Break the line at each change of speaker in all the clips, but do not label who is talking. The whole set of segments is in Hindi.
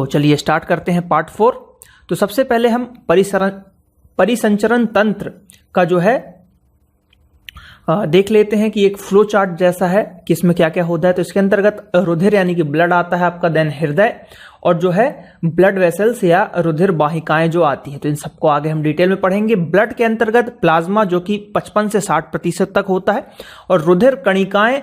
तो चलिए स्टार्ट करते हैं पार्ट 4। तो सबसे पहले हम परिसंचरण तंत्र का जो है देख लेते हैं कि एक फ्लो चार्ट जैसा है कि इसमें क्या क्या होता है। तो इसके अंतर्गत रुधिर यानी कि ब्लड आता है आपका, देन हृदय और जो है ब्लड वेसल्स या रुधिर वाहिकाएं जो आती हैं। तो इन सबको आगे हम डिटेल में पढ़ेंगे। ब्लड के अंतर्गत प्लाज्मा जो कि 55 से 60% तक होता है और रुधिर कणिकाएं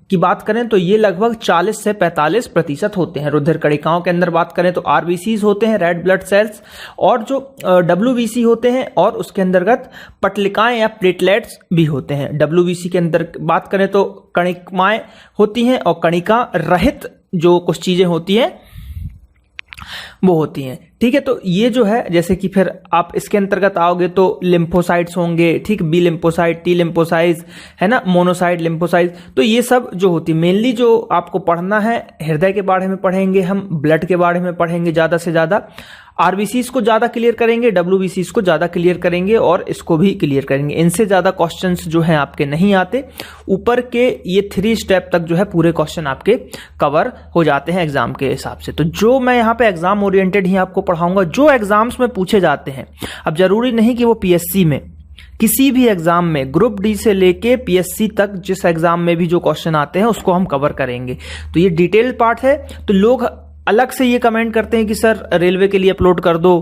की बात करें तो ये लगभग 40 से 45% होते हैं। रुधिर कणिकाओं के अंदर बात करें तो आरबीसीज होते हैं, रेड ब्लड सेल्स, और जो डब्ल्यूबीसी होते हैं, और उसके अंतर्गत पटलिकाएं या प्लेटलेट्स भी होते हैं। डब्ल्यूबीसी के अंदर बात करें तो कणिकाएं होती हैं और कणिका रहित जो कुछ चीजें होती हैं वो होती हैं। ठीक है, तो ये जो है जैसे कि फिर आप इसके अंतर्गत आओगे तो लिम्फोसाइट्स होंगे, ठीक, बी लिम्फोसाइट, टी लिम्फोसाइट्स है ना, मोनोसाइट लिम्फोसाइट्स। तो ये सब जो होती है मेनली जो आपको पढ़ना है, हृदय के बारे में पढ़ेंगे हम, ब्लड के बारे में पढ़ेंगे ज्यादा से ज्यादा, आरबीसीज को ज्यादा क्लियर करेंगे, डब्ल्यूबीसीज को ज्यादा क्लियर करेंगे और इसको भी क्लियर करेंगे। इनसे ज्यादा क्वेश्चंस जो हैं आपके नहीं आते। ऊपर के ये 3 स्टेप तक जो है पूरे क्वेश्चन आपके कवर हो जाते हैं एग्जाम के हिसाब से। तो जो मैं यहाँ पे एग्जाम ओरिएंटेड ही आपको पढ़ाऊंगा, जो एग्जाम्स में पूछे जाते हैं। अब जरूरी नहीं कि वो पीएससी में, किसी भी एग्जाम में, ग्रुप डी से लेके पीएससी तक जिस एग्जाम में भी जो क्वेश्चन आते हैं उसको हम कवर करेंगे। तो ये डिटेल पार्ट है। तो लोग अलग से ये कमेंट करते हैं कि सर रेलवे के लिए अपलोड कर दो,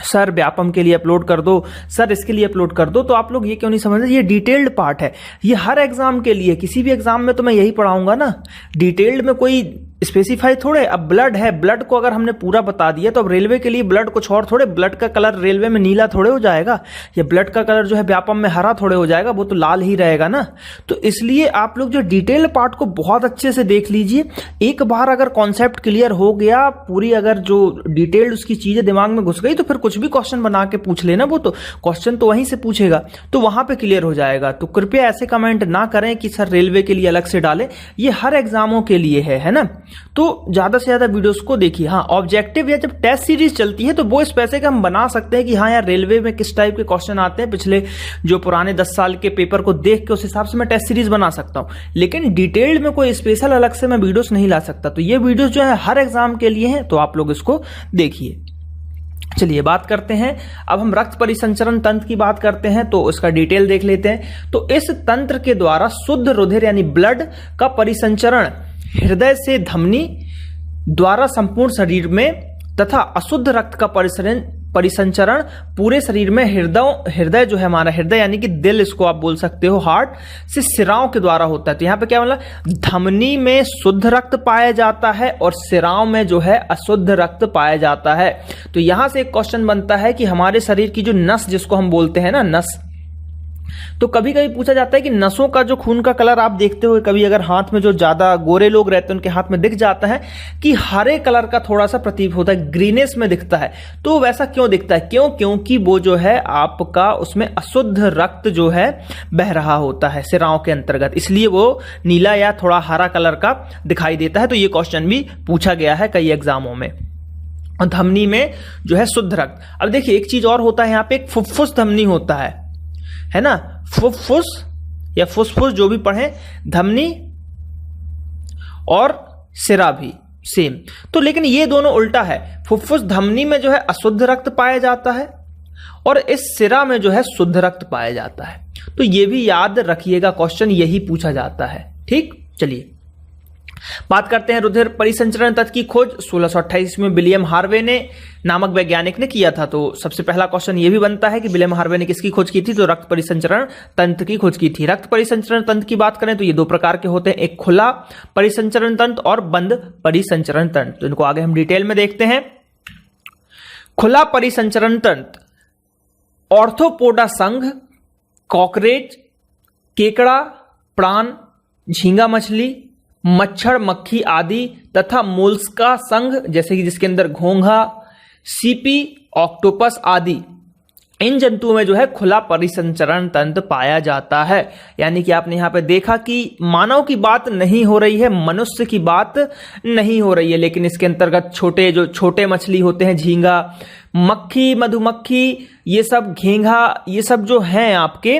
सर व्यापम के लिए अपलोड कर दो, सर इसके लिए अपलोड कर दो। तो आप लोग ये क्यों नहीं समझ रहे, ये डिटेल्ड पार्ट है। ये हर एग्जाम के लिए, किसी भी एग्जाम में तो मैं यही पढ़ाऊंगा ना, डिटेल्ड में कोई स्पेसिफाई थोड़े। अब ब्लड है, ब्लड को अगर हमने पूरा बता दिया तो अब रेलवे के लिए ब्लड कुछ और थोड़े, ब्लड का कलर रेलवे में नीला थोड़े हो जाएगा, या ब्लड का कलर जो है व्यापम में हरा थोड़े हो जाएगा, वो तो लाल ही रहेगा ना। तो इसलिए आप लोग जो डिटेल पार्ट को बहुत अच्छे से देख लीजिए। एक बार अगर कॉन्सेप्ट क्लियर हो गया, पूरी अगर जो डिटेल्ड उसकी चीजें दिमाग में घुस गई, तो फिर कुछ भी क्वेश्चन बना के पूछ लेना, वो तो क्वेश्चन तो वहीं से पूछेगा, तो वहां पे क्लियर हो जाएगा। तो कृपया ऐसे कमेंट ना करें कि सर रेलवे के लिए अलग से डालें, ये हर एग्जामों के लिए है ना। तो ज्यादा से ज्यादा वीडियोस को देखिए। हाँ, ऑब्जेक्टिव या जब टेस्ट सीरीज चलती है तो वो इस पैसे का हम बना सकते हैं कि हाँ यार रेलवे में किस टाइप के क्वेश्चन आते हैं, पिछले जो पुराने 10 साल के पेपर को देख के उस हिसाब से मैं टेस्ट सीरीज बना सकता हूं। लेकिन डिटेल्ड में कोई स्पेशल अलग से मैं वीडियोस नहीं ला सकता। तो ये वीडियोस जो है हर एग्जाम के लिए हैं, तो आप लोग इसको देखिए। चलिए बात करते हैं, अब हम रक्त परिसंचरण तंत्र की बात करते हैं, तो इसका डिटेल देख लेते हैं। तो इस तंत्र के द्वारा शुद्ध रुधिर यानी ब्लड का परिसंचरण हृदय से धमनी द्वारा संपूर्ण शरीर में तथा अशुद्ध रक्त का परिसंचरण पूरे शरीर में हृदय जो है हमारा, हृदय यानी कि दिल, इसको आप बोल सकते हो हार्ट, से सिराओं के द्वारा होता है। तो यहां पे क्या मतलब, धमनी में शुद्ध रक्त पाया जाता है और सिराओं में जो है अशुद्ध रक्त पाया जाता है। तो यहां से एक क्वेश्चन बनता है कि हमारे शरीर की जो नस, जिसको हम बोलते हैं ना नस, तो कभी कभी पूछा जाता है कि नसों का जो खून का कलर आप देखते हो, कभी अगर हाथ में जो ज्यादा गोरे लोग रहते हैं उनके हाथ में दिख जाता है कि हरे कलर का थोड़ा सा प्रतीक होता है, ग्रीनेस में दिखता है। तो वैसा क्यों दिखता है, क्योंकि वो जो है आपका उसमें अशुद्ध रक्त जो है बह रहा होता है सिराओं के अंतर्गत, इसलिए वो नीला या थोड़ा हरा कलर का दिखाई देता है। तो ये क्वेश्चन भी पूछा गया है कई एग्जामों में। धमनी में जो है शुद्ध रक्त। अब देखिए एक चीज और होता है, यहाँ पे एक फुफ्फुस धमनी होता है ना, फुफ्फुस या फुसफुस जो भी पढ़े, धमनी और सिरा भी सेम। तो लेकिन ये दोनों उल्टा है, फुफ्फुस धमनी में जो है अशुद्ध रक्त पाया जाता है और इस सिरा में जो है शुद्ध रक्त पाया जाता है। तो ये भी याद रखिएगा, क्वेश्चन यही पूछा जाता है। ठीक, चलिए बात करते हैं रुधिर परिसंचरण तंत्र की खोज 1628 में विलियम हार्वे ने नामक वैज्ञानिक ने किया था। तो सबसे पहला क्वेश्चन ये भी बनता है कि विलियम हार्वे ने किसकी खोज की थी, तो रक्त परिसंचरण तंत्र की खोज की थी। रक्त परिसंचरण तंत्र की बात करें तो ये 2 प्रकार के होते हैं, एक खुला परिसंचरण तंत्र और बंद परिसंचरण तंत्र। तो इनको आगे हम डिटेल में देखते हैं। खुला परिसंचरण तंत्र ऑर्थोपोडा संघ, कॉकरेच, केकड़ा, प्राण, झींगा मछली, मच्छर, मक्खी आदि तथा मोलस्का संघ, जैसे कि जिसके अंदर घोंघा, सीपी, ऑक्टोपस आदि, इन जंतुओं में जो है खुला परिसंचरण तंत्र पाया जाता है। यानी कि आपने यहां पे देखा कि मानव की बात नहीं हो रही है, मनुष्य की बात नहीं हो रही है, लेकिन इसके अंतर्गत छोटे मछली होते हैं, झींगा, मक्खी, मधुमक्खी, ये सब, घेंघा, ये सब जो हैं आपके,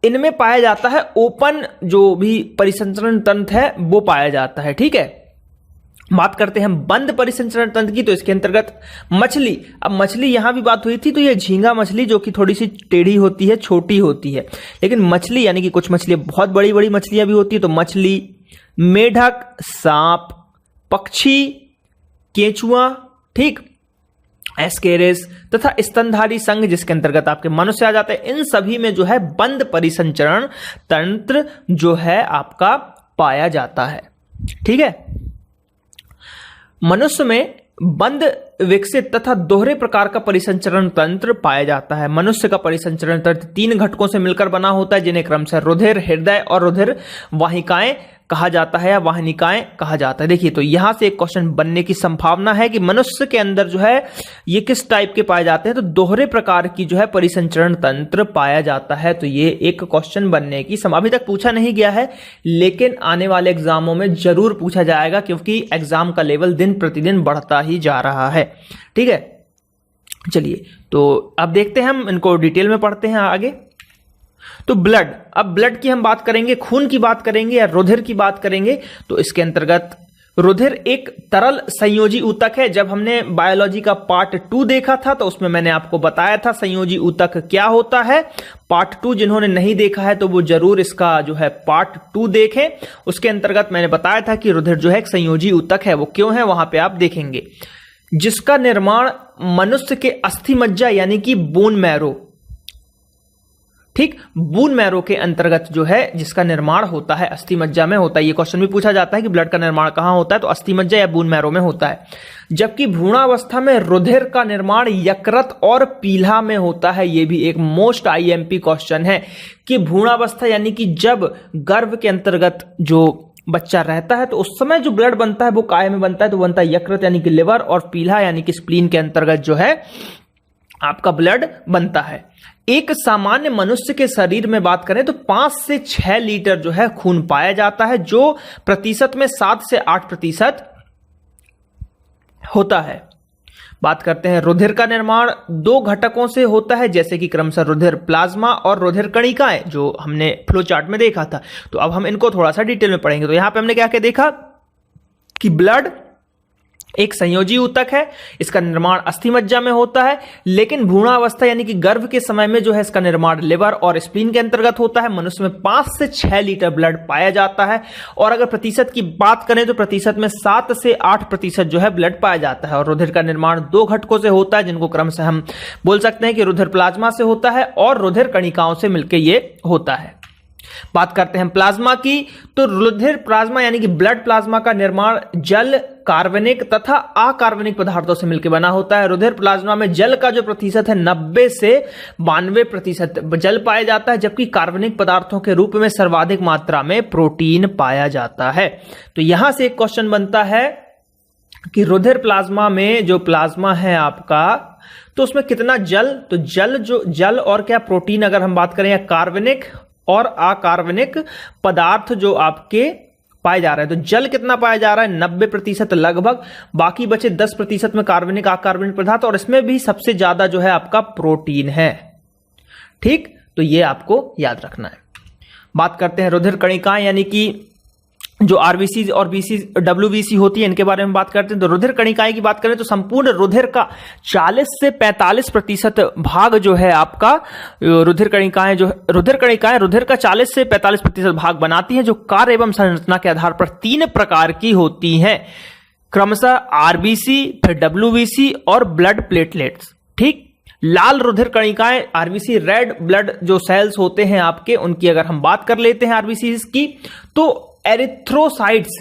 इनमें पाया जाता है ओपन जो भी परिसंचरण तंत्र है वो पाया जाता है। ठीक है, बात करते हैं हम बंद परिसंचरण तंत्र की, तो इसके अंतर्गत मछली, अब मछली यहां भी बात हुई थी, तो ये झींगा मछली जो कि थोड़ी सी टेढ़ी होती है, छोटी होती है, लेकिन मछली यानी कि कुछ मछलियां बहुत बड़ी बड़ी मछलियां भी होती है, तो मछली, मेढक, सांप, पक्षी, केंचुआ, ठीक, एस्केरिस तथा स्तनधारी संघ जिसके अंतर्गत आपके मनुष्य आ जाते हैं, इन सभी में जो है बंद परिसंचरण तंत्र जो है आपका पाया जाता है। ठीक है, मनुष्य में बंद, विकसित तथा दोहरे प्रकार का परिसंचरण तंत्र पाया जाता है। मनुष्य का परिसंचरण तंत्र 3 घटकों से मिलकर बना होता है, जिन्हें क्रमशः रुधिर, हृदय और रुधिर वाहिकाएं कहा जाता है या वाहिनिकाएं कहा जाता है। देखिए, तो यहां से एक क्वेश्चन बनने की संभावना है कि मनुष्य के अंदर जो है ये किस टाइप के पाए जाते हैं, तो दोहरे प्रकार की जो है परिसंचरण तंत्र पाया जाता है। तो ये एक क्वेश्चन बनने की अभी तक पूछा नहीं गया है, लेकिन आने वाले एग्जामों में जरूर पूछा जाएगा, क्योंकि एग्जाम का लेवल दिन प्रतिदिन बढ़ता ही जा रहा है। ठीक है, चलिए तो अब देखते हैं, हम इनको डिटेल में पढ़ते हैं आगे। तो ब्लड, अब ब्लड की हम बात करेंगे, खून की बात करेंगे या रुधिर की बात करेंगे, तो इसके अंतर्गत रुधिर एक तरल संयोजी ऊतक है। जब हमने बायोलॉजी का पार्ट 2 देखा था तो उसमें मैंने आपको बताया था संयोजी ऊतक क्या होता है। पार्ट 2 जिन्होंने नहीं देखा है तो वो जरूर इसका जो है पार्ट 2 देखें। उसके अंतर्गत मैंने बताया था कि रुधिर जो है एक संयोजी ऊतक है, वो क्यों है वहां पे आप देखेंगे, जिसका निर्माण मनुष्य के अस्थि मज्जा यानी कि बोन मैरो, ठीक, बोन मैरो के अंतर्गत जो है जिसका निर्माण होता है अस्थि मज्जा में होता है। ये क्वेश्चन भी पूछा जाता है कि ब्लड का निर्माण कहां होता है, तो अस्थि मज्जा या बोन मैरो में होता है। जबकि भ्रूणावस्था में रुधिर का निर्माण यकृत और पीला में होता है। ये भी एक मोस्ट आईएमपी क्वेश्चन है कि भ्रूणावस्था यानी कि जब गर्भ के अंतर्गत जो बच्चा रहता है तो उस समय जो ब्लड बनता है वो काय में बनता है, तो बनता है यकृत यानी कि लिवर, और पीला यानी कि स्प्लीन के अंतर्गत जो है आपका ब्लड बनता है। एक सामान्य मनुष्य के शरीर में बात करें तो 5 से 6 लीटर जो है खून पाया जाता है, जो प्रतिशत में 7 से 8% होता है। बात करते हैं रुधिर का निर्माण 2 घटकों से होता है, जैसे कि क्रमशः रुधिर प्लाज्मा और रुधिर कणिकाएं, जो हमने फ्लो चार्ट में देखा था। तो अब हम इनको थोड़ा सा डिटेल में पढ़ेंगे। तो यहां पे हमने क्या क्या देखा कि ब्लड एक संयोजी ऊतक है, इसका निर्माण अस्थि मज्जा में होता है, लेकिन भ्रूणावस्था यानी कि गर्भ के समय में जो है इसका निर्माण लिवर और स्प्लीन के अंतर्गत होता है। मनुष्य में 5 से 6 लीटर ब्लड पाया जाता है, और अगर प्रतिशत की बात करें तो प्रतिशत में 7 से 8% जो है ब्लड पाया जाता है। और रुधिर का निर्माण 2 घटकों से होता है, जिनको क्रमशः हम बोल सकते हैं कि रुधिर प्लाज्मा से होता है और रुधिर कणिकाओं से मिलकर ये होता है। बात करते हैं प्लाज्मा की, तो रुधिर प्लाज्मा यानी कि ब्लड प्लाज्मा का निर्माण जल, कार्बनिक तथा अकार्बनिक पदार्थों से मिलकर बना होता है। रुधिर प्लाज्मा में जल का जो प्रतिशत है 90 से 92% जल पाया जाता है, जबकि कार्बनिक पदार्थों के रूप में सर्वाधिक मात्रा में प्रोटीन पाया जाता है। तो यहां से एक क्वेश्चन बनता है कि रुधिर प्लाज्मा में जो प्लाज्मा है आपका, तो उसमें कितना जल, तो जल और क्या प्रोटीन अगर हम बात करें, या कार्बनिक और अकार्बनिक पदार्थ जो आपके पाए जा रहे हैं, तो जल कितना पाया जा रहा है 90% लगभग, बाकी बचे 10% में कार्बनिक अकार्बनिक पदार्थ, और इसमें भी सबसे ज्यादा जो है आपका प्रोटीन है। ठीक, तो ये आपको याद रखना है। बात करते हैं रुधिर कणिकाएं यानी कि जो आरबीसी और बीसी डब्ल्यूबीसी होती है, इनके बारे में बात करते हैं। तो रुधिर कणिकाएं की बात करें तो संपूर्ण रुधिर का 40 से 45% भाग जो है आपका रुधिर कणिकाएं रुधिर का 40 से 45% भाग बनाती हैं, जो कार्य एवं संरचना के आधार पर 3 प्रकार की होती हैं, क्रमशः आरबीसी, फिर डब्ल्यूबीसी और ब्लड प्लेटलेट्स। ठीक, लाल रुधिर कणिकाएं आरबीसी, रेड ब्लड जो सेल्स होते हैं आपके, उनकी अगर हम बात कर लेते हैं आरबीसी की, तो एरिथ्रोसाइट्स,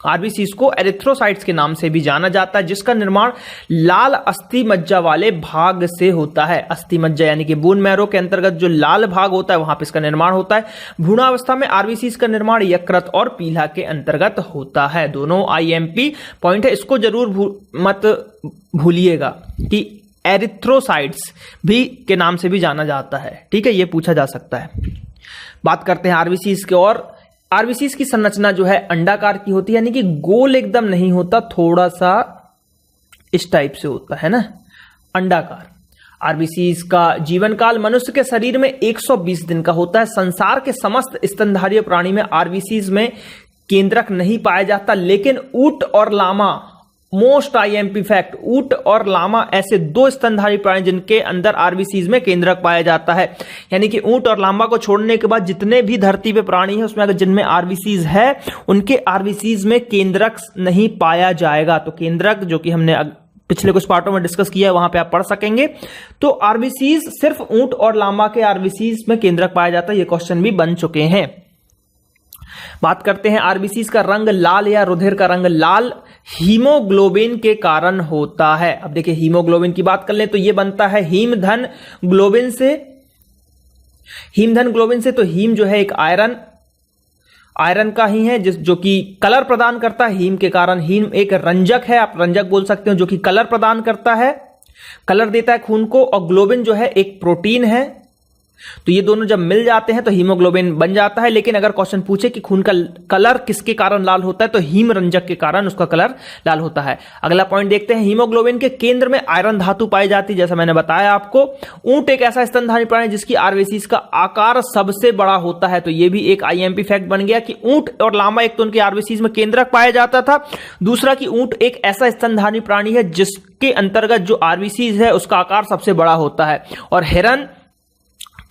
आरबीसी को एरिथ्रोसाइट्स के नाम से भी जाना जाता है, जिसका निर्माण लाल अस्थि मज्जा वाले भाग से होता है। अस्थि मज्जा यानी कि बोन मैरो के अंतर्गत जो लाल भाग होता है वहां पे इसका निर्माण होता है। भ्रूणावस्था में आरबीसी का निर्माण यकृत और पीला के अंतर्गत होता है। दोनों आईएमपी पॉइंट है, इसको जरूर मत भूलिएगा कि एरिथ्रोसाइट्स भी के नाम से भी जाना जाता है। ठीक है, यह पूछा जा सकता है। बात करते हैं आरबीसी की, और आरबीसी की संरचना जो है अंडाकार की होती है, यानी कि गोल एकदम नहीं होता, थोड़ा सा इस टाइप से होता है ना, अंडाकार। आरबीसी का जीवन काल मनुष्य के शरीर में 120 दिन का होता है। संसार के समस्त स्तनधारी प्राणी में आरबीसी में केंद्रक नहीं पाया जाता, लेकिन ऊंट और लामा, मोस्ट आईएमपी फैक्ट, ऊंट और लामा ऐसे दो स्तनधारी प्राणी जिनके अंदर आरबीसीज में केंद्रक पाया जाता है। यानी कि ऊंट और लामा को छोड़ने के बाद जितने भी धरती पे प्राणी है उसमें अगर जिनमें आरबीसीज है उनके आरबीसीज में केंद्रक नहीं पाया जाएगा। तो केंद्रक जो कि हमने पिछले कुछ पार्टों में डिस्कस किया है वहां पे आप पढ़ सकेंगे। तो आरबीसीज सिर्फ ऊंट और लामा के आरबीसीज में केंद्रक पाया जाता है, ये क्वेश्चन भी बन चुके हैं। बात करते हैं आरबीसीज का रंग लाल या रुधिर का रंग लाल हीमोग्लोबिन के कारण होता है। अब देखिए हीमोग्लोबिन की बात कर लें तो यह बनता है हीमधन ग्लोबिन से। हीमधन ग्लोबिन से तो हीम जो है एक आयरन का ही है जो कि कलर प्रदान करता है। हीम के कारण, हीम एक रंजक है, आप रंजक बोल सकते हो, जो कि कलर प्रदान करता है, कलर देता है खून को। और ग्लोबिन जो है एक प्रोटीन है, तो ये दोनों जब मिल जाते हैं तो हीमोग्लोबिन बन जाता है। लेकिन अगर क्वेश्चन पूछे कि खून का कलर किसके कारण लाल होता है तो हीम रंजक के कारण उसका कलर लाल होता है। अगला पॉइंट देखते हैं, हीमोग्लोबिन के केंद्र में आयरन धातु पाई जाती है, जैसा मैंने बताया आपको। ऊंट एक ऐसा स्तनधारी प्राणी जिसकी आरबीसीज का आकार सबसे बड़ा होता है, तो ये भी एक आईएमपी फैक्ट बन गया कि ऊंट और लामा एक तो उनके आरबीसीज में केंद्रक पाया जाता था, दूसरा कि ऊंट एक ऐसा स्तनधारी प्राणी है जिसके अंतर्गत जो आरबीसीज है उसका आकार सबसे बड़ा होता है, और हिरन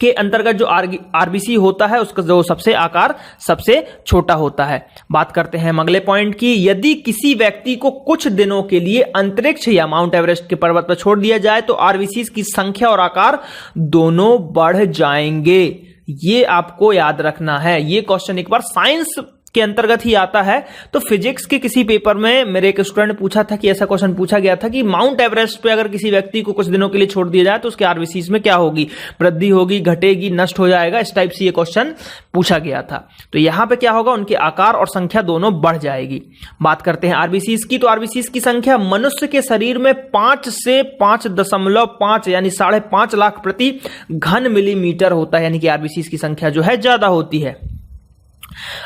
के अंतर्गत जो आरबीसी होता है उसका जो सबसे आकार सबसे छोटा होता है। बात करते हैं अगले पॉइंट की, यदि किसी व्यक्ति को कुछ दिनों के लिए अंतरिक्ष या माउंट एवरेस्ट के पर्वत पर छोड़ दिया जाए तो आरबीसी की संख्या और आकार दोनों बढ़ जाएंगे। ये आपको याद रखना है। ये क्वेश्चन एक बार साइंस के अंतर्गत ही आता है। तो फिजिक्स के किसी पेपर में मेरे एक स्टूडेंट ने पूछा था कि ऐसा क्वेश्चन पूछा गया था कि माउंट एवरेस्ट पे अगर किसी व्यक्ति को कुछ दिनों के लिए छोड़ दिया जाए तो उसके आरबीसीज में क्या होगी, वृद्धि होगी, घटेगी, नष्ट हो जाएगा, इस टाइप से ये क्वेश्चन पूछा गया था। तो यहां पे क्या होगा, उनके आकार और संख्या दोनों बढ़ जाएगी। बात करते हैं आरबीसीज की, तो आरबीसीज की संख्या मनुष्य के शरीर में 5 से 5.5 यानी 5.5 लाख प्रति घन मिलीमीटर होता है, यानी कि आरबीसीज की संख्या जो है ज्यादा होती है।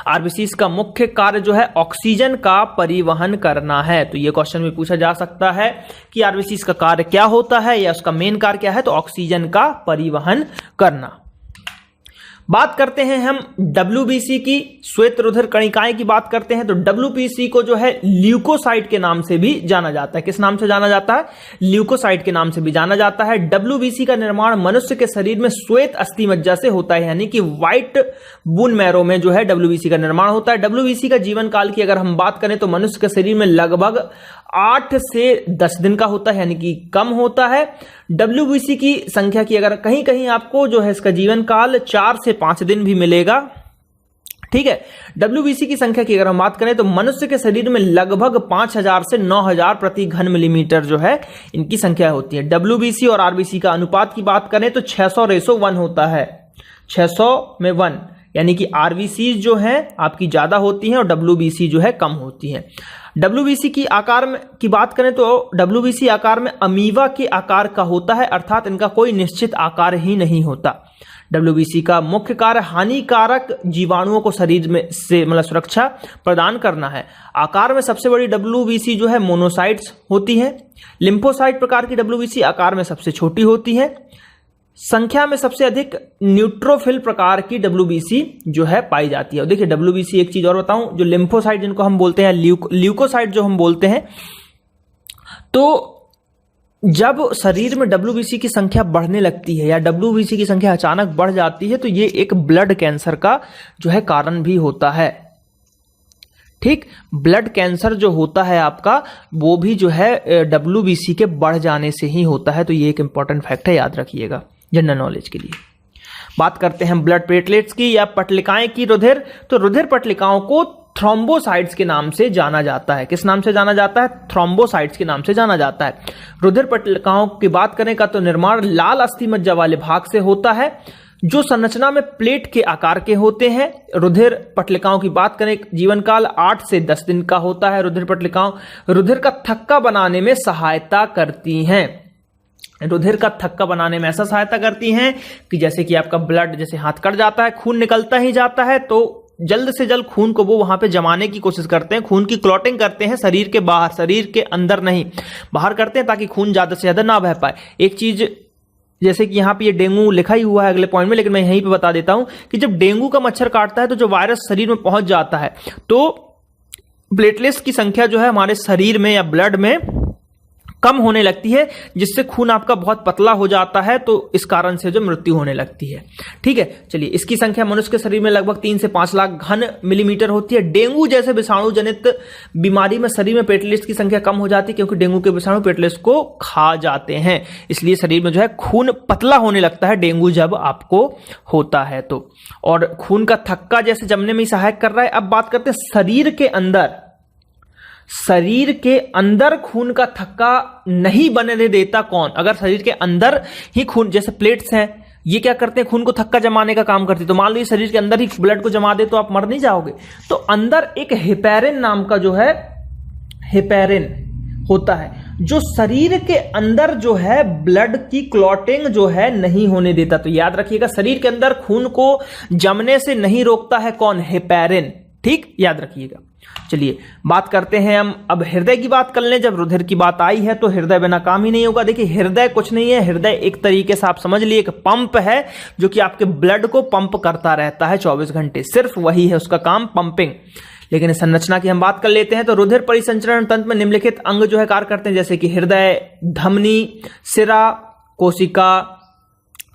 आरबीसीज का मुख्य कार्य जो है ऑक्सीजन का परिवहन करना है। तो यह क्वेश्चन भी पूछा जा सकता है कि आरबीसीज का कार्य क्या होता है या उसका मेन कार्य क्या है, तो ऑक्सीजन का परिवहन करना। बात करते हैं हम डब्ल्यूबीसी की, श्वेत रुधिर कणिकाएं की बात करते हैं। तो डब्ल्यूबीसी को जो है ल्यूकोसाइट के नाम से भी जाना जाता है। किस नाम से जाना जाता है? ल्यूकोसाइट के नाम से भी जाना जाता है। डब्ल्यूबीसी का निर्माण मनुष्य के शरीर में श्वेत अस्थि मज्जा से होता है, यानी कि व्हाइट बोन मैरो में जो है डब्ल्यूबीसी का निर्माण होता है। डब्ल्यूबीसी का जीवन काल की अगर हम बात करें तो मनुष्य के शरीर में लगभग 8 से 10 दिन का होता है, यानी कि कम होता है। डब्ल्यूबीसी की संख्या की अगर कहीं कहीं आपको जो है इसका जीवन काल 4 से 5 दिन भी मिलेगा, ठीक है। डब्ल्यूबीसी की संख्या की अगर हम बात करें तो मनुष्य के शरीर में लगभग 5000 से 9000 प्रति घन मिलीमीटर जो है इनकी संख्या होती है। डब्ल्यूबीसी और आरबीसी का अनुपात की बात करें तो 600:1 होता है, 600 में 1, यानी कि आरबीसी जो है आपकी ज्यादा होती है और डब्ल्यूबीसी जो है कम होती है। डब्ल्यूबीसी की आकार में की बात करें तो डब्ल्यूबीसी आकार में अमीबा के आकार का होता है, अर्थात इनका कोई निश्चित आकार ही नहीं होता। डब्ल्यूबीसी का मुख्य कार्य हानिकारक जीवाणुओं को शरीर में से मतलब सुरक्षा प्रदान करना है। आकार में सबसे बड़ी डब्ल्यूबीसी जो है मोनोसाइट्स होती है। लिम्फोसाइट प्रकार की डब्ल्यूबीसी आकार में सबसे छोटी होती है। संख्या में सबसे अधिक न्यूट्रोफिल प्रकार की डब्ल्यूबीसी जो है पाई जाती है। और देखिए डब्ल्यूबीसी एक चीज और बताऊं, जो लिम्फोसाइट जिनको हम बोलते हैं, ल्यूकोसाइट जो हम बोलते हैं, तो जब शरीर में डब्ल्यूबीसी की संख्या बढ़ने लगती है या डब्ल्यूबीसी की संख्या अचानक बढ़ जाती है तो ये एक ब्लड कैंसर का जो है कारण भी होता है। ठीक, ब्लड कैंसर जो होता है आपका वो भी जो है डब्ल्यूबीसी के बढ़ जाने से ही होता है। तो ये एक इंपॉर्टेंट फैक्ट है, याद रखिएगा जनरल नॉलेज के लिए। बात करते हैं ब्लड प्लेटलेट्स की या पटलिकाएं की, रुधिर। तो रुधिर पटलिकाओं को थ्रोम्बोसाइट्स के नाम से जाना जाता है। किस नाम से जाना जाता है? थ्रोम्बोसाइट्स के नाम से जाना जाता है। रुधिर पटलिकाओं की बात करें का तो निर्माण लाल अस्थि मज्जा वाले भाग से होता है जो संरचना में प्लेट के आकार के होते हैं। रुधिर पटलिकाओं की बात करें जीवन काल 8 से 10 दिन का होता है। रुधिर पटलिकाओं रुधिर का थक्का बनाने में सहायता करती हैं। रुधिर का थक्का बनाने में ऐसा सहायता करती हैं कि जैसे कि आपका ब्लड जैसे हाथ कट जाता है, खून निकलता ही जाता है, तो जल्द से जल्द खून को वो वहां पे जमाने की कोशिश करते हैं। खून की क्लॉटिंग करते हैं शरीर के बाहर, शरीर के अंदर नहीं, बाहर करते हैं ताकि खून ज्यादा से ज्यादा ना बह पाए। एक चीज जैसे कि यहाँ पे ये डेंगू लिखा ही हुआ है अगले पॉइंट में, लेकिन मैं यहीं पे बता देता हूं कि जब डेंगू का मच्छर काटता है तो जो वायरस शरीर में पहुंच जाता है तो प्लेटलेट्स की संख्या जो है हमारे शरीर में या ब्लड में कम होने लगती है, जिससे खून आपका बहुत पतला हो जाता है, तो इस कारण से जो मृत्यु होने लगती है। ठीक है, चलिए, इसकी संख्या मनुष्य के शरीर में लगभग 3 से 5 लाख घन मिलीमीटर होती है। डेंगू जैसे विषाणु जनित बीमारी में शरीर में प्लेटलेट्स की संख्या कम हो जाती है, क्योंकि डेंगू के विषाणु प्लेटलेट्स को खा जाते हैं, इसलिए शरीर में जो है खून पतला होने लगता है डेंगू जब आपको होता है तो। और खून का थक्का जैसे जमने में सहायक कर रहा है। अब बात करते हैं शरीर के अंदर खून का थक्का नहीं बनने देता कौन? अगर शरीर के अंदर ही खून, जैसे प्लेट्स हैं, ये क्या करते हैं? खून को थक्का जमाने का काम करते हैं। तो मान लीजिए शरीर के अंदर ही ब्लड को जमा दे तो आप मर नहीं जाओगे। तो अंदर एक हेपेरिन नाम का जो है हेपेरिन होता है, जो शरीर के अंदर जो है ब्लड की क्लॉटिंग जो है नहीं होने देता। तो याद रखिएगा, शरीर के अंदर खून को जमने से नहीं रोकता है कौन? हेपेरिन। ठीक, याद रखिएगा। चलिए, बात करते हैं हम अब हृदय की बात कर लें। जब रुधिर की बात आई है तो हृदय बिना काम ही नहीं होगा। देखिए, हृदय कुछ नहीं है, हृदय एक तरीके से आप समझ लिए एक पंप है जो कि आपके ब्लड को पंप करता रहता है 24 घंटे, सिर्फ वही है उसका काम, पंपिंग। लेकिन इस संरचना की हम बात कर लेते हैं तो रुधिर परिसंचरण तंत्र में निम्नलिखित अंग जो है कार्य करते हैं, जैसे कि हृदय, धमनी, सिरा, कोशिका।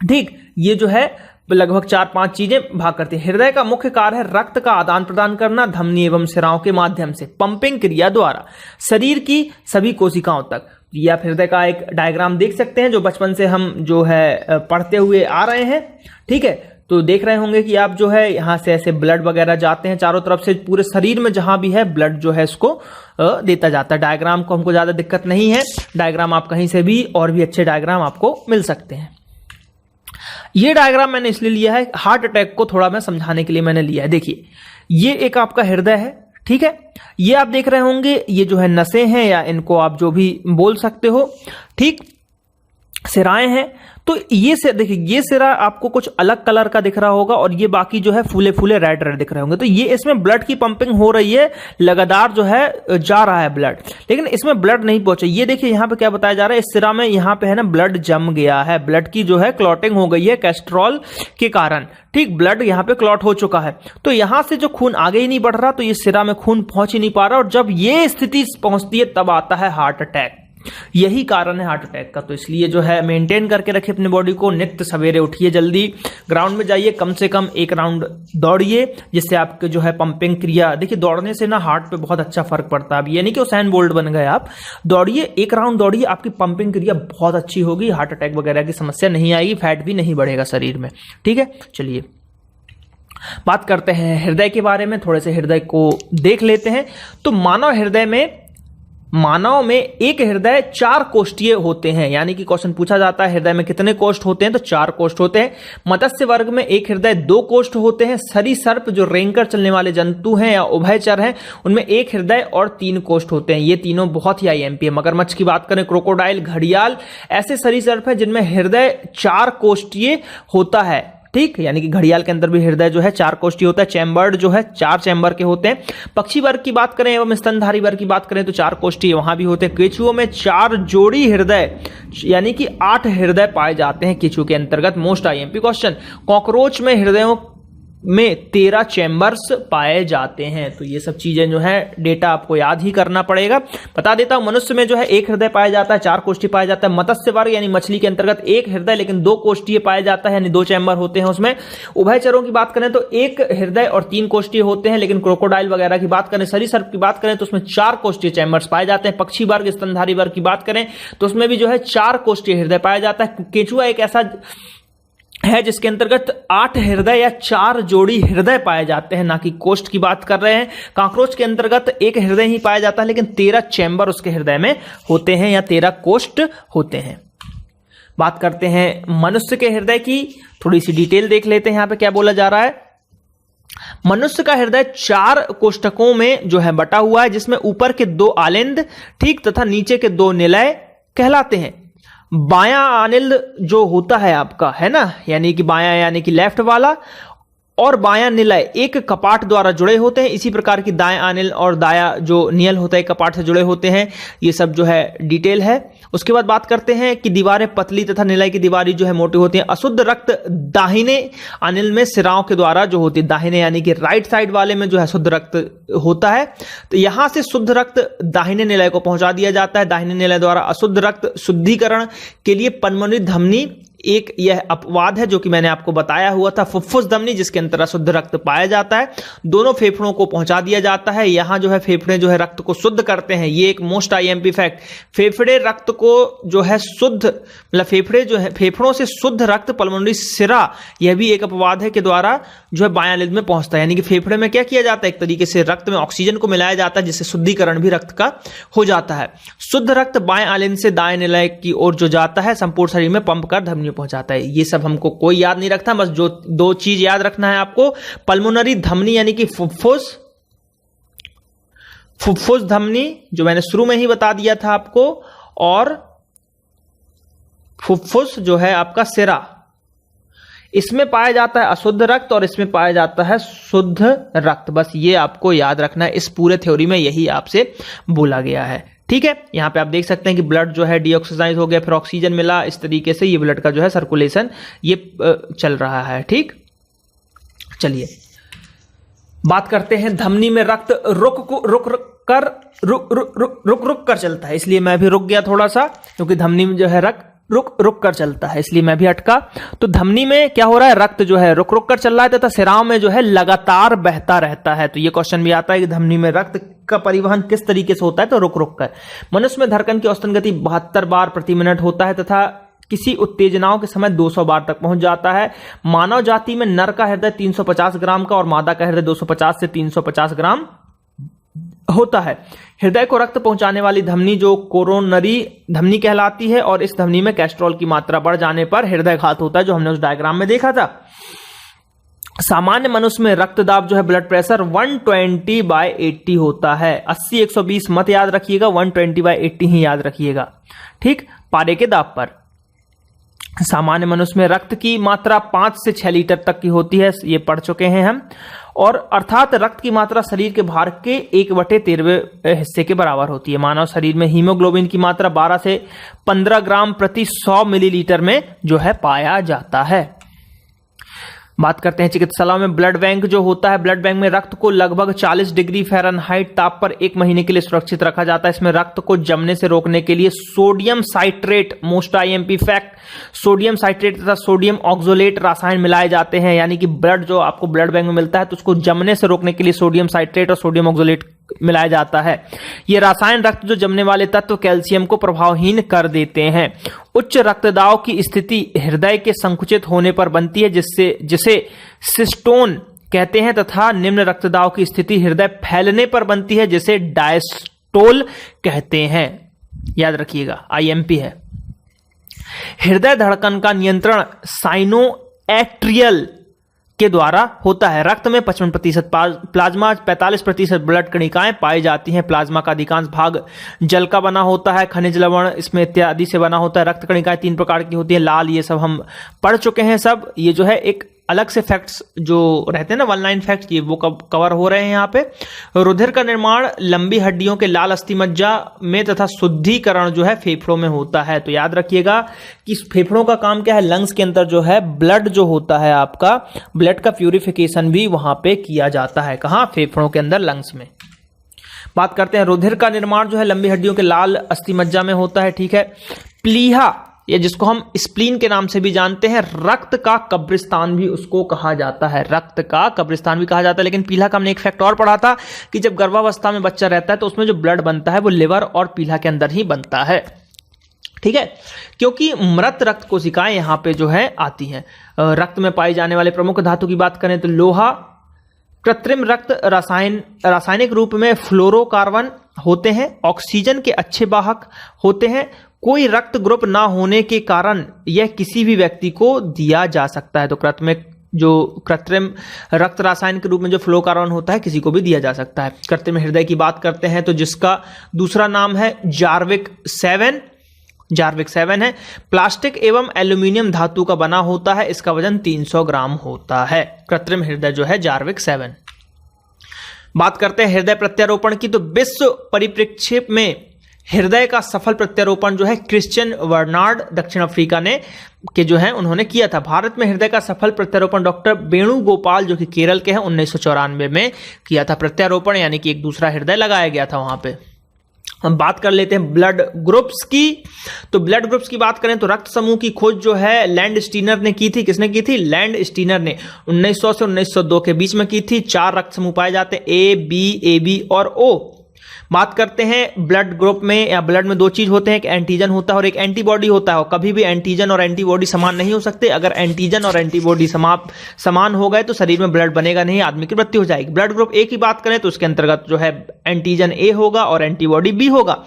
ठीक, ये जो है लगभग 4-5 चीजें भाग करती है। हृदय का मुख्य कार्य है रक्त का आदान प्रदान करना धमनी एवं सिराओं के माध्यम से पंपिंग क्रिया द्वारा शरीर की सभी कोशिकाओं तक। या हृदय का एक डायग्राम देख सकते हैं जो बचपन से हम जो है पढ़ते हुए आ रहे हैं। ठीक है, तो देख रहे होंगे कि आप जो है यहां से ऐसे ब्लड वगैरह जाते हैं चारों तरफ से, पूरे शरीर में जहां भी है ब्लड जो है इसको देता जाता है। डायग्राम को हमको ज्यादा दिक्कत नहीं है, डायग्राम आप कहीं से भी और भी अच्छे डायग्राम आपको मिल सकते हैं। ये डायग्राम मैंने इसलिए लिया है, हार्ट अटैक को थोड़ा मैं समझाने के लिए मैंने लिया है। देखिए, ये एक आपका हृदय है। ठीक है, ये आप देख रहे होंगे, ये जो है नसें हैं या इनको आप जो भी बोल सकते हो। ठीक, सिराएं हैं। तो ये से देखिए, ये सिरा आपको कुछ अलग कलर का दिख रहा होगा और ये बाकी जो है फूले फूले रेड रेड दिख रहे होंगे। तो ये इसमें ब्लड की पंपिंग हो रही है, लगातार जो है जा रहा है ब्लड, लेकिन इसमें ब्लड नहीं पहुंचा। ये देखिए यहाँ पे क्या बताया जा रहा है, इस सिरा में यहाँ पे है ना ब्लड जम गया है, ब्लड की जो है क्लॉटिंग हो गई है कैस्ट्रॉल के कारण। ठीक, ब्लड यहाँ पे क्लॉट हो चुका है, तो यहां से जो खून आगे ही नहीं बढ़ रहा, तो ये सिरा में खून पहुंच ही नहीं पा रहा, और जब ये स्थिति पहुंचती है तब आता है हार्ट अटैक। यही कारण है हार्ट अटैक का। तो इसलिए जो है मेंटेन करके रखिए अपने बॉडी को, नित्य सवेरे उठिए, जल्दी ग्राउंड में जाइए, कम से कम 1 राउंड दौड़िए, जिससे आपके जो है पंपिंग क्रिया, देखिए दौड़ने से ना हार्ट पे बहुत अच्छा फर्क पड़ता है। अब ये नहीं कि उसेन बोल्ट बन गए आप, दौड़िए, 1 राउंड दौड़िए, आपकी पंपिंग क्रिया बहुत अच्छी होगी, हार्ट अटैक वगैरह की समस्या नहीं आएगी, फैट भी नहीं बढ़ेगा शरीर में। ठीक है, चलिए बात करते हैं हृदय के बारे में, थोड़े से हृदय को देख लेते हैं। तो मानव में एक हृदय 4 कोष्ठीय होते हैं, यानी कि क्वेश्चन पूछा जाता है हृदय में कितने कोष्ठ होते हैं, तो 4 कोष्ठ होते हैं। मत्स्य वर्ग में एक हृदय 2 कोष्ठ होते हैं। सरीसर्प जो रेंगकर चलने वाले जंतु हैं या उभयचर हैं, उनमें एक हृदय और 3 कोष्ठ होते हैं। ये तीनों बहुत ही आईएमपी है। मगरमच्छ की बात करें, क्रोकोडाइल, घड़ियाल, ऐसे सरीसर्प हैं जिनमें हृदय 4 कोष्ठीय होता है। ठीक, यानी कि घड़ियाल के अंदर भी हृदय जो है 4 कोष्ठीय होता है। चैम्बर्ड जो है 4 चैम्बर के होते हैं। पक्षी वर्ग की बात करें एवं स्तनधारी वर्ग की बात करें तो 4 कोष्ठीय वहां भी होते हैं। केचुओं में 4 जोड़ी हृदय यानी कि 8 हृदय पाए जाते हैं केचुओं के अंतर्गत। मोस्ट आईएमपी क्वेश्चन, कॉकरोच में हृदयों में 13 चैम्बर्स पाए जाते हैं। तो ये सब चीजें जो है डेटा आपको याद ही करना पड़ेगा। बता देता हूं, मनुष्य में जो है 1 हृदय पाया जाता है, 4 कोष्ठीय पाया जाता है। मत्स्य वर्ग यानी मछली के अंतर्गत 1 हृदय लेकिन 2 कोष्ठीय पाया जाता है, यानी 2 चैम्बर होते हैं उसमें। उभयचरों की बात करें तो 1 हृदय और 3 कोष्ठीय होते हैं, लेकिन क्रोकोडाइल वगैरह की बात करें, सरीसर्प की बात करें तो उसमें 4 कोष्ठीय चैम्बर्स पाए जाते हैं। पक्षी वर्ग, स्तनधारी वर्ग की बात करें तो उसमें भी जो है 4 कोष्ठीय हृदय पाया जाता है। केचुआ एक ऐसा है जिसके अंतर्गत 8 हृदय या 4 जोड़ी हृदय पाए जाते हैं, ना कि कोष्ठ की बात कर रहे हैं। काकरोच के अंतर्गत 1 हृदय ही पाया जाता है, लेकिन 13 चैम्बर उसके हृदय में होते हैं या 13 कोष्ठ होते हैं। बात करते हैं मनुष्य के हृदय की, थोड़ी सी डिटेल देख लेते हैं। यहां पे क्या बोला जा रहा है, मनुष्य का हृदय 4 कोष्ठकों में जो है बटा हुआ है, जिसमें ऊपर के 2 आलिंद ठीक तथा नीचे के 2 निलय कहलाते हैं। बायां आनिल जो होता है आपका, है ना, यानी कि बायां यानी कि लेफ्ट वाला, और बायां निलय एक कपाट द्वारा जुड़े होते हैं। इसी प्रकार की दाएं अनिल और दायां जो नियल होता है कपाट से जुड़े होते हैं। ये सब जो है डिटेल है। उसके बाद बात करते हैं कि दीवारें पतली तथा निलय की दीवारें जो है मोटी होती हैं। अशुद्ध रक्त दाहिने अनिल में सिराओं के द्वारा जो होती है, दाहिने यानी कि राइट साइड वाले में जो है शुद्ध रक्त होता है, तो यहां से शुद्ध रक्त दाहिने निलय को पहुंचा दिया जाता है। दाहिने निलय द्वारा अशुद्ध रक्त शुद्धिकरण के लिए पल्मोनरी धमनी एक यह अपवाद है जो कि मैंने आपको बताया हुआ था, फुफ्फुस धमनी जिसके अंदर अशुद्ध रक्त पाया जाता है, दोनों फेफड़ों को पहुंचा दिया जाता है। यहां जो है फेफड़े जो है रक्त को शुद्ध करते हैं। ये एक मोस्ट आईएमपी फैक्ट, फेफड़े रक्त को जो है शुद्ध, मतलब फेफड़े जो है फेफड़ों से शुद्ध रक्त पल्मोनरी सिरा, यह भी एक अपवाद है के द्वारा जो है बायां निलय में पहुंचता है। यानी कि फेफड़े में क्या किया जाता है, एक तरीके से रक्त में ऑक्सीजन को मिलाया जाता है जिससे शुद्धिकरण भी रक्त का हो जाता है। शुद्ध रक्त बाएं आलिन से दाएं निलय की ओर जो जाता है संपूर्ण शरीर में पंप कर धमनी पहुंचाता है। ये सब हमको कोई याद नहीं रखता, बस जो दो चीज याद रखना है आपको, पल्मोनरी धमनी यानी कि फुफ्फुस धमनी जो मैंने शुरू में ही बता दिया था आपको, और फुफ्फुस जो है आपका सिरा, इसमें पाया जाता है अशुद्ध रक्त और इसमें पाया जाता है शुद्ध रक्त। बस ये आपको याद रखना है। इस पूरे थ्योरी में यही आपसे बोला गया है। ठीक है, यहां पे आप देख सकते हैं कि ब्लड जो है डीऑक्सीजनाइज हो गया, फिर ऑक्सीजन मिला, इस तरीके से ये ब्लड का जो है सर्कुलेशन ये चल रहा है। ठीक, चलिए बात करते हैं धमनी में रक्त रुक कर चलता है, इसलिए मैं भी रुक गया थोड़ा सा, क्योंकि धमनी में जो है रक्त रुक कर चलता है, इसलिए मैं भी अटका। तो धमनी में क्या हो रहा है, रक्त जो है रुक कर चल रहा है तथा सिराओं में जो है लगातार बहता रहता है। तो ये क्वेश्चन भी आता है कि धमनी में रक्त का परिवहन किस तरीके से होता है, तो रुक कर। मनुष्य में धड़कन की औसतन गति 72 बार प्रति मिनट होता है तथा किसी उत्तेजनाओं के समय 200 बार तक पहुंच जाता है। मानव जाति में नर का हृदय 350 ग्राम का और मादा का हृदय 250 से 350 ग्राम होता है। हृदय को रक्त पहुंचाने वाली धमनी जो कोरोनरी धमनी कहलाती है, और इस धमनी में कोलेस्ट्रॉल की मात्रा बढ़ जाने पर हृदयघात होता है, जो हमने उस डायग्राम में देखा था। सामान्य मनुष्य में रक्तदाब जो है ब्लड प्रेशर 120/80 होता है। 80-120 मत याद रखिएगा, 120/80 ही याद रखिएगा। ठीक, पारे के दाब पर सामान्य मनुष्य में रक्त की मात्रा 5 से 6 लीटर तक की होती है, ये पढ़ चुके हैं हम। और अर्थात रक्त की मात्रा शरीर के भार के 1/13 हिस्से के बराबर होती है। मानव शरीर में हीमोग्लोबिन की मात्रा 12 से 15 ग्राम प्रति 100 मिलीलीटर में जो है पाया जाता है। बात करते हैं चिकित्सालयों में ब्लड बैंक जो होता है। ब्लड बैंक में रक्त को लगभग 40 डिग्री फ़ारेनहाइट ताप पर 1 महीने के लिए सुरक्षित रखा जाता है। इसमें रक्त को जमने से रोकने के लिए sodium citrate, most IMP fact, sodium citrate तथा सोडियम ऑक्सोलेट रासायन मिलाए जाते हैं। यानी कि ब्लड जो आपको ब्लड बैंक में मिलता है तो उसको जमने से रोकने के लिए सोडियम साइट्रेट और सोडियम ऑक्सोलेट मिलाया जाता है। ये रासायन रक्त जो जमने वाले तत्व कैल्शियम को प्रभावहीन कर देते हैं। उच्च रक्तदाब की स्थिति हृदय के संकुचित होने पर बनती है, जिसे सिस्टोन कहते हैं, तथा निम्न रक्तदाब की स्थिति हृदय फैलने पर बनती है, जिसे डायस्टोल कहते हैं। याद रखिएगा, आईएमपी है। हृदय धड़कन का नियंत्रण साइनोएट्रियल के द्वारा होता है। रक्त में 55% प्लाज्मा, 45% ब्लड कणिकाएं पाई जाती हैं। प्लाज्मा का अधिकांश भाग जल का बना होता है, खनिज लवण इसमें इत्यादि से बना होता है। रक्त कणिकाएं 3 प्रकार की होती है, लाल, ये सब हम पढ़ चुके हैं सब। ये जो है एक अलग से फैक्ट्स जो रहते हैं ना, 1 लाइन फैक्ट्स, ये वो कवर हो रहे हैं यहाँ पे। रुधिर का निर्माण लंबी हड्डियों के लाल अस्थिमज्जा में तथा शुद्धिकरण जो है फेफड़ों में होता है। तो याद रखिएगा कि फेफड़ों का काम क्या है, लंग्स के अंदर जो है ब्लड जो होता है आपका, ब्लड का प्यूरिफिकेशन भी वहां पे किया जाता है। कहां, फेफड़ों के अंदर, लंग्स में। बात करते हैं रुधिर का निर्माण जो है लंबी हड्डियों के लाल अस्थिमज्जा में होता है। ठीक है, प्लीहा, या जिसको हम स्प्लीन के नाम से भी जानते हैं, रक्त का कब्रिस्तान भी उसको कहा जाता है, रक्त का कब्रिस्तान भी कहा जाता है। लेकिन पीला का हमने एक फैक्ट और पढ़ा था कि जब गर्भावस्था में बच्चा रहता है तो उसमें जो ब्लड बनता है वो लिवर और पीला के अंदर ही बनता है। ठीक है, क्योंकि मृत रक्त कोशिकाएं यहां पे जो है आती हैं। रक्त में पाई जाने वाले प्रमुख धातु की बात करें तो लोहा, कृत्रिम रक्त रासायनिक रूप में फ्लोरोकार्बन होते हैं, ऑक्सीजन के अच्छे वाहक होते हैं। कोई रक्त ग्रुप ना होने के कारण यह किसी भी व्यक्ति को दिया जा सकता है। तो कृत्रिम रक्त रासायन के रूप में जो फ्लोरोकार्बन होता है किसी को भी दिया जा सकता है। कृत्रिम हृदय की बात करते हैं तो जिसका दूसरा नाम है जार्विक 7, जार्विक 7 है। प्लास्टिक एवं एल्यूमिनियम धातु का बना होता है, इसका वजन 300 ग्राम होता है। कृत्रिम हृदय जो है जार्विक 7। बात करते हैं हृदय प्रत्यारोपण की, तो विश्व परिप्रेक्ष्य में हृदय का सफल प्रत्यारोपण जो है क्रिश्चियन बर्नार्ड दक्षिण अफ्रीका ने के जो है उन्होंने किया था। भारत में हृदय का सफल प्रत्यारोपण डॉक्टर वेणुगोपाल जो कि केरल के हैं 1994 में किया था प्रत्यारोपण, यानी कि एक दूसरा हृदय लगाया गया था वहां पे। हम बात कर लेते हैं ब्लड ग्रुप्स की, तो ब्लड ग्रुप्स की बात करें तो रक्त समूह की खोज जो है लैंड स्टीनर ने की थी। किसने की थी? लैंड स्टीनर ने 1900 से 1902 के बीच में की थी। 4 रक्त समूह पाए जाते हैं, ए बी और ओ। बात करते हैं ब्लड ग्रुप में या ब्लड में 2 चीज होते हैं, एक एंटीजन होता है और एक एंटीबॉडी होता है। और कभी भी एंटीजन और एंटीबॉडी समान नहीं हो सकते। अगर एंटीजन और एंटीबॉडी समान हो गए तो शरीर में ब्लड बनेगा नहीं, आदमी की मृत्यु हो जाएगी। ब्लड ग्रुप ए की बात करें तो उसके अंतर्गत जो है एंटीजन ए होगा और एंटीबॉडी बी होगा।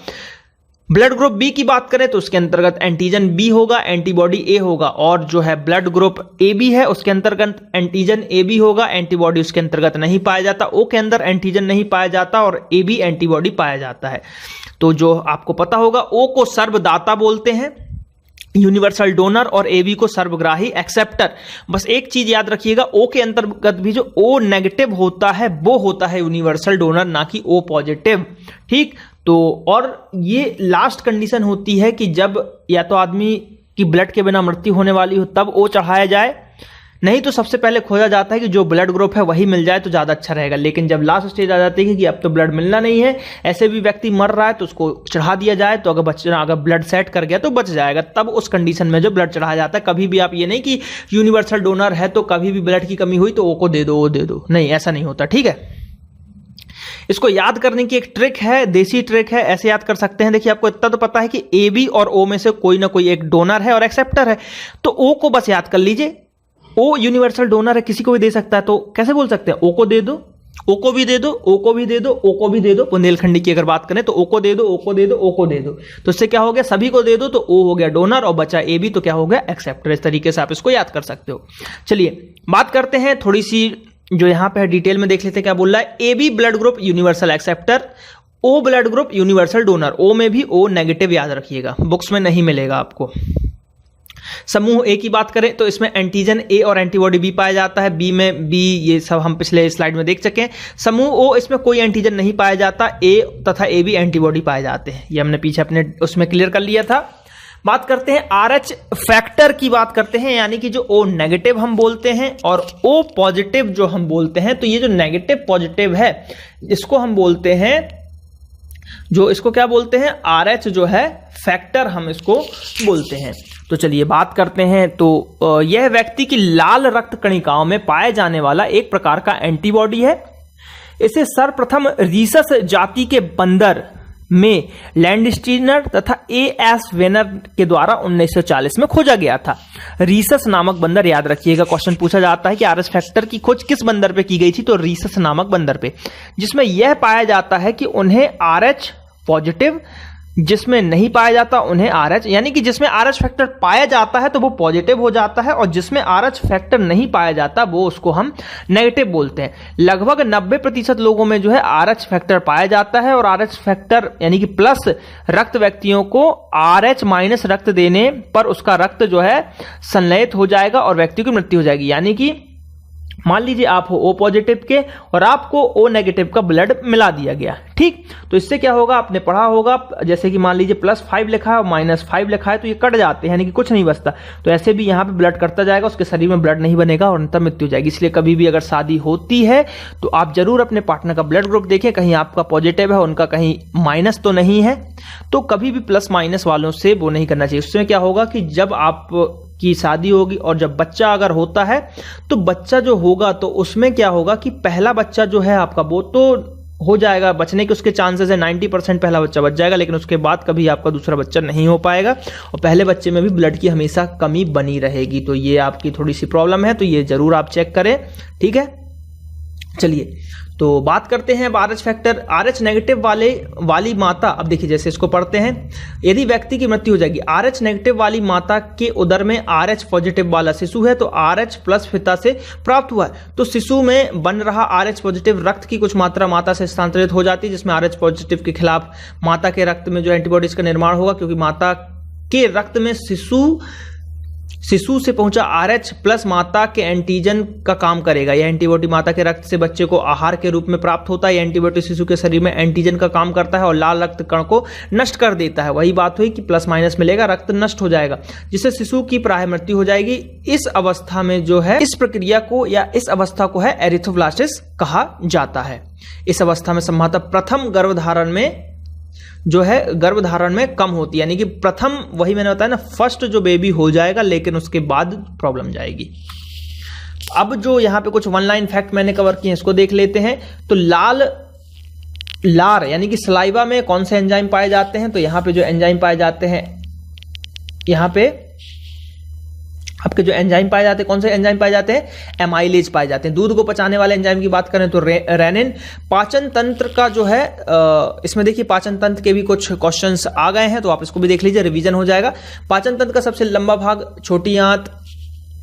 ब्लड ग्रुप बी की बात करें तो उसके अंतर्गत एंटीजन बी होगा, एंटीबॉडी ए होगा। और जो है ब्लड ग्रुप ए बी है उसके अंतर्गत एंटीजन ए बी होगा, एंटीबॉडी उसके अंतर्गत नहीं पाया जाता। ओ के अंदर एंटीजन नहीं पाया जाता और ए बी एंटीबॉडी पाया जाता है। तो जो आपको पता होगा, ओ को सर्वदाता बोलते हैं, यूनिवर्सल डोनर, और ए बी को सर्वग्राही एक्सेप्टर। बस एक चीज याद रखिएगा, ओ के अंतर्गत भी जो ओ नेगेटिव होता है वो होता है यूनिवर्सल डोनर, ना कि ओ पॉजिटिव। ठीक, तो और ये लास्ट कंडीशन होती है कि जब या तो आदमी की ब्लड के बिना मृत्यु होने वाली हो तब ओ चढ़ाया जाए, नहीं तो सबसे पहले खोजा जाता है कि जो ब्लड ग्रुप है वही मिल जाए तो ज्यादा अच्छा रहेगा। लेकिन जब लास्ट स्टेज आ जाती है कि अब तो ब्लड मिलना नहीं है, ऐसे भी व्यक्ति मर रहा है तो उसको चढ़ा दिया जाए, तो अगर ब्लड सेट कर गया तो बच जाएगा। तब उस कंडीशन में जो ब्लड चढ़ाया जाता है। कभी भी आप ये नहीं कि यूनिवर्सल डोनर है तो कभी भी ब्लड की कमी हुई तो ओ को दे दो, ओ दे दो, नहीं, ऐसा नहीं होता। ठीक है, इसको याद करने की एक ट्रिक है, देसी ट्रिक है, ऐसे याद कर सकते हैं। देखिए, आपको इतना तो पता है कि ए बी और ओ में से कोई ना कोई एक डोनर है और एक्सेप्टर है, तो ओ को बस याद कर लीजिए। ओ यूनिवर्सल डोनर है, किसी को भी दे सकता है, तो कैसे बोल सकते हैं? ओ को दे दो, ओ को भी दे दो, ओ को भी दे दो, ओ को भी दे दो। बुंदेलखंडी की अगर बात करें तो ओ को दे दो, ओ को दे दो, ओ को दे दो, तो इससे क्या हो गया? सभी को दे दो तो ओ हो गया डोनर और बचा ए बी, तो क्या हो गया? एक्सेप्टर। इस तरीके से आप इसको याद कर सकते हो। चलिए बात करते हैं थोड़ी सी जो यहां पे डिटेल में देख लेते हैं क्या बोल रहा है। A B blood group universal acceptor, O blood group universal donor. O में भी ओ नेगेटिव याद रखिएगा, बुक्स में नहीं मिलेगा आपको। समूह ए की बात करें तो इसमें एंटीजन ए और एंटीबॉडी बी पाया जाता है। बी में बी, ये सब हम पिछले स्लाइड में देख चुके हैं। समूह ओ, इसमें कोई एंटीजन नहीं पाया जाता, ए तथा ए बी एंटीबॉडी पाए जाते हैं। ये हमने पीछे अपने उसमें क्लियर कर लिया था। बात करते हैं आरएच फैक्टर की बात करते हैं, यानी कि जो ओ नेगेटिव हम बोलते हैं और ओ पॉजिटिव जो हम बोलते हैं। तो ये जो नेगेटिव पॉजिटिव है इसको हम बोलते हैं, जो इसको क्या बोलते हैं? आरएच जो है फैक्टर हम इसको बोलते हैं। तो चलिए बात करते हैं। तो यह व्यक्ति की लाल रक्त कणिकाओं में पाए जाने वाला एक प्रकार का एंटीबॉडी है। इसे सर्वप्रथम रीसस जाति के बंदर में लैंडस्टीनर तथा ए.एस. वेनर के द्वारा 1940 में खोजा गया था। रीसस नामक बंदर, याद रखिएगा, क्वेश्चन पूछा जाता है कि आरएच फैक्टर की खोज किस बंदर पे की गई थी, तो रीसस नामक बंदर पे, जिसमें यह पाया जाता है कि उन्हें आरएच पॉजिटिव, जिसमें नहीं पाया जाता उन्हें आरएच, यानी कि जिसमें आरएच फैक्टर पाया जाता है तो वो पॉजिटिव हो जाता है, और जिसमें आरएच फैक्टर नहीं पाया जाता वो उसको हम नेगेटिव बोलते हैं। लगभग 90% लोगों में जो है आरएच फैक्टर पाया जाता है, और आरएच फैक्टर यानी कि प्लस रक्त व्यक्तियों को आरएच माइनस रक्त देने पर उसका रक्त जो है संलयित हो जाएगा और व्यक्ति की मृत्यु हो जाएगी। यानी कि मान लीजिए आप हो ओ पॉजिटिव के और आपको ओ नेगेटिव का ब्लड मिला दिया गया, ठीक, तो इससे क्या होगा? आपने पढ़ा होगा, जैसे कि मान लीजिए +5 लिखा है और -5 लिखा है तो ये कट जाते हैं, यानी कि कुछ नहीं बचता। तो ऐसे भी यहाँ पे ब्लड कटता जाएगा, उसके शरीर में ब्लड नहीं बनेगा और अंततः मृत्यु हो जाएगी। इसलिए कभी भी अगर शादी होती है तो आप जरूर अपने पार्टनर का ब्लड ग्रुप देखें, कहीं आपका पॉजिटिव है, उनका कहीं माइनस तो नहीं है। तो कभी भी प्लस माइनस वालों से वो नहीं करना चाहिए। उसमें क्या होगा कि जब आप की शादी होगी और जब बच्चा अगर होता है तो बच्चा जो होगा तो उसमें क्या होगा कि पहला बच्चा जो है आपका वो तो हो जाएगा, बचने के उसके चांसेस है 90% पहला बच्चा बच जाएगा, लेकिन उसके बाद कभी आपका दूसरा बच्चा नहीं हो पाएगा और पहले बच्चे में भी ब्लड की हमेशा कमी बनी रहेगी। तो ये आपकी थोड़ी सी प्रॉब्लम है, तो ये जरूर आप चेक करें, ठीक है। चलिए तो बात करते हैं अब आरएच फैक्टर। आरएच नेगेटिव वाली माता, अब देखिए जैसे इसको पढ़ते हैं, यदि व्यक्ति की मृत्यु हो जाएगी, आरएच नेगेटिव वाली माता के उदर में आरएच पॉजिटिव वाला शिशु है तो आरएच प्लस पिता से प्राप्त हुआ है, तो शिशु में बन रहा आरएच पॉजिटिव रक्त की कुछ मात्रा माता से स्थानांतरित हो जाती है, जिसमें आरएच पॉजिटिव के खिलाफ माता के रक्त में जो एंटीबॉडीज का निर्माण होगा, क्योंकि माता के रक्त में शिशु से पहुंचा RH प्लस माता के एंटीजन का काम करेगा। यह एंटीबॉडी माता के रक्त से बच्चे को आहार के रूप में प्राप्त होता है। यह एंटीबॉडी शिशु के शरीर में एंटीजन का काम करता है और लाल रक्त कण को नष्ट कर देता है। वही बात हुई कि प्लस माइनस मिलेगा, रक्त नष्ट हो जाएगा, जिससे शिशु की प्राय मृत्यु हो जाएगी। इस अवस्था में जो है इस प्रक्रिया को या इस अवस्था को है एरिथ्रोब्लास्टिस कहा जाता है। इस अवस्था में संभवतः प्रथम गर्भधारण में जो है गर्भधारण में कम होती है, यानी कि प्रथम, वही मैंने बताया ना, फर्स्ट जो बेबी हो जाएगा, लेकिन उसके बाद प्रॉब्लम जाएगी। अब जो यहां पे कुछ वन लाइन फैक्ट मैंने कवर किए हैं, इसको देख लेते हैं। तो लार यानी कि सलाइवा में कौन से एंजाइम पाए जाते हैं? तो यहां पे जो एंजाइम पाए जाते हैं, यहां पे आपके जो एंजाइम पाए जाते हैं, कौन से एंजाइम पाए जाते हैं? एमाइलेज पाए जाते हैं। दूध को पचाने वाले एंजाइम की बात करें तो रेनिन। पाचन तंत्र का जो है इसमें देखिए पाचन तंत्र के भी कुछ क्वेश्चंस आ गए हैं, तो आप इसको भी देख लीजिए, रिवीजन हो जाएगा। पाचन तंत्र का सबसे लंबा भाग छोटी आंत,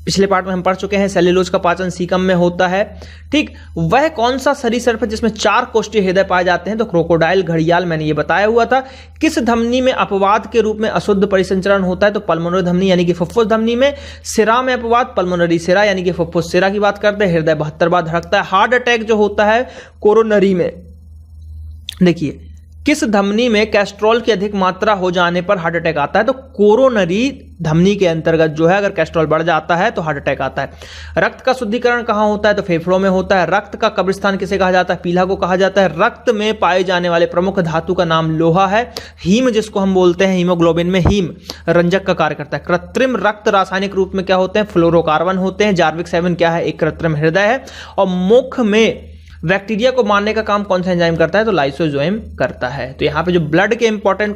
पिछले पार्ट में हम पढ़ चुके हैं। सेल्यूलोज का पाचन सीकम में होता है। ठीक, वह कौन सा सरीसृप है जिसमें 4 कोष्ठीय हृदय पाए जाते हैं? तो क्रोकोडाइल, घड़ियाल, मैंने ये बताया हुआ था। किस धमनी में अपवाद के रूप में अशुद्ध परिसंचरण होता है? तो पल्मोनरी धमनी यानी कि फुफ्फुस धमनी में। सिरा में अपवाद पल्मोनरी सिरा यानी कि फुफ्फुस सिरा की बात करते हैं। हृदय 72 बार धड़कता है। हार्ट अटैक जो होता है कोरोनरी में। देखिए, किस धमनी में कैस्ट्रॉल की अधिक मात्रा हो जाने पर हार्ट अटैक आता है? तो कोरोनरी धमनी के अंतर्गत जो है अगर कैस्ट्रॉल बढ़ जाता है तो हार्ट अटैक आता है। रक्त का शुद्धिकरण कहां होता है? तो फेफड़ों में होता है। रक्त का कब्रिस्तान किसे कहा जाता है? पीला को कहा जाता है। रक्त में पाए जाने वाले प्रमुख धातु का नाम लोहा है। हीम जिसको हम बोलते हैं हीमोग्लोबिन में हीम रंजक का कार्य करता है। कृत्रिम रक्त रासायनिक रूप में क्या होते हैं? फ्लोरोकार्बन होते हैं। जार्विक 7 क्या है? एक कृत्रिम हृदय है। और मुख में बैक्टीरिया को मारने का काम कौन सा एंजाइम करता है? तो लाइसोजोम करता है। तो यहां पे जो ब्लड के इंपॉर्टेंट